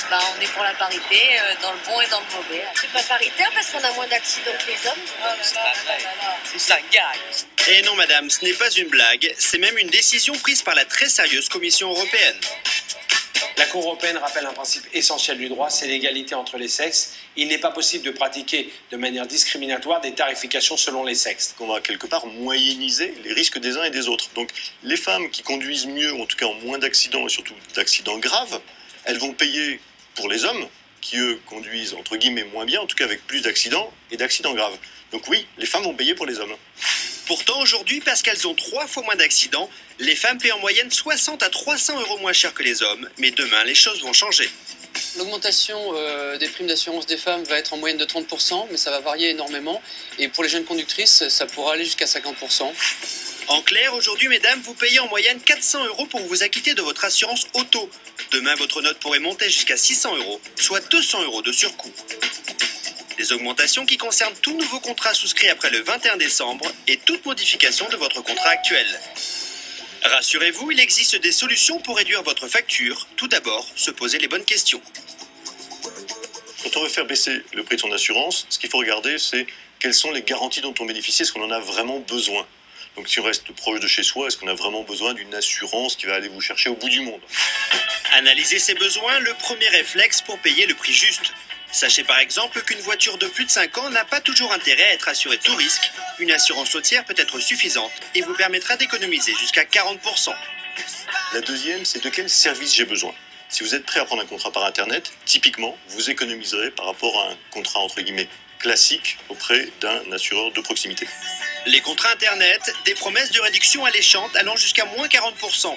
Bah, on est pour la parité, dans le bon et dans le mauvais. C'est pas paritaire parce qu'on a moins d'accidents que les hommes. C'est pas vrai. C'est ça gagne. Et non madame, ce n'est pas une blague, c'est même une décision prise par la très sérieuse Commission européenne. La Cour européenne rappelle un principe essentiel du droit, c'est l'égalité entre les sexes. Il n'est pas possible de pratiquer de manière discriminatoire des tarifications selon les sexes. On va quelque part moyenniser les risques des uns et des autres. Donc les femmes qui conduisent mieux, ou en tout cas ont moins d'accidents et surtout d'accidents graves, elles vont payer pour les hommes qui eux conduisent entre guillemets moins bien, en tout cas avec plus d'accidents et d'accidents graves. Donc oui, les femmes vont payer pour les hommes. Pourtant aujourd'hui, parce qu'elles ont 3 fois moins d'accidents, les femmes paient en moyenne 60 à 300 € moins cher que les hommes. Mais demain, les choses vont changer. L'augmentation des primes d'assurance des femmes va être en moyenne de 30%, mais ça va varier énormément. Et pour les jeunes conductrices, ça pourra aller jusqu'à 50%. En clair, aujourd'hui, mesdames, vous payez en moyenne 400 € pour vous acquitter de votre assurance auto. Demain, votre note pourrait monter jusqu'à 600 €, soit 200 € de surcoût. Des augmentations qui concernent tout nouveau contrat souscrit après le 21 décembre et toute modification de votre contrat actuel. Rassurez-vous, il existe des solutions pour réduire votre facture. Tout d'abord, se poser les bonnes questions. Quand on veut faire baisser le prix de son assurance, ce qu'il faut regarder, c'est quelles sont les garanties dont on bénéficie, est-ce qu'on en a vraiment besoin. Donc si on reste proche de chez soi, est-ce qu'on a vraiment besoin d'une assurance qui va aller vous chercher au bout du monde? Analyser ses besoins, le premier réflexe pour payer le prix juste. Sachez par exemple qu'une voiture de plus de 5 ans n'a pas toujours intérêt à être assurée tout risque. Une assurance routière peut être suffisante et vous permettra d'économiser jusqu'à 40%. La deuxième, c'est de quel service j'ai besoin. Si vous êtes prêt à prendre un contrat par Internet, typiquement, vous économiserez par rapport à un contrat entre guillemets classique auprès d'un assureur de proximité. Les contrats Internet, des promesses de réduction alléchantes allant jusqu'à moins 40%.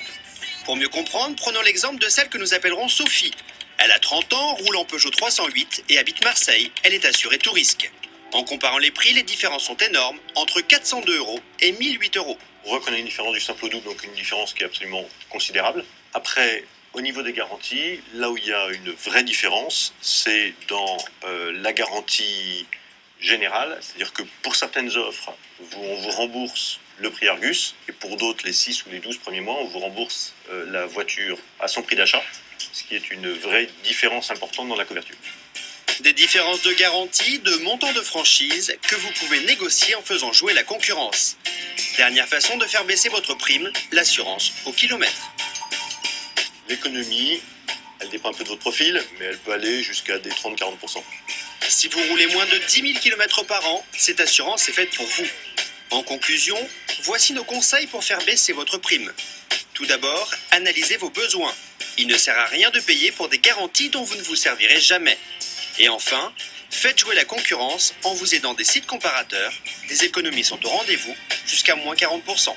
Pour mieux comprendre, prenons l'exemple de celle que nous appellerons Sophie. Elle a 30 ans, roule en Peugeot 308 et habite Marseille. Elle est assurée tout risque. En comparant les prix, les différences sont énormes, entre 402 € et 1008 €. On voit qu'on a une différence du simple au double, donc une différence qui est absolument considérable. Après, au niveau des garanties, là où il y a une vraie différence, c'est dans la garantie générale, c'est-à-dire que pour certaines offres, on vous rembourse le prix Argus, et pour d'autres, les 6 ou les 12 premiers mois, on vous rembourse la voiture à son prix d'achat, ce qui est une vraie différence importante dans la couverture. Des différences de garantie, de montant de franchise que vous pouvez négocier en faisant jouer la concurrence. Dernière façon de faire baisser votre prime, l'assurance au kilomètre. L'économie, elle dépend un peu de votre profil, mais elle peut aller jusqu'à des 30-40%. Si vous roulez moins de 10 000 km par an, cette assurance est faite pour vous. En conclusion, voici nos conseils pour faire baisser votre prime. Tout d'abord, analysez vos besoins. Il ne sert à rien de payer pour des garanties dont vous ne vous servirez jamais. Et enfin, faites jouer la concurrence en vous aidant des sites comparateurs. Des économies sont au rendez-vous, jusqu'à moins 40%.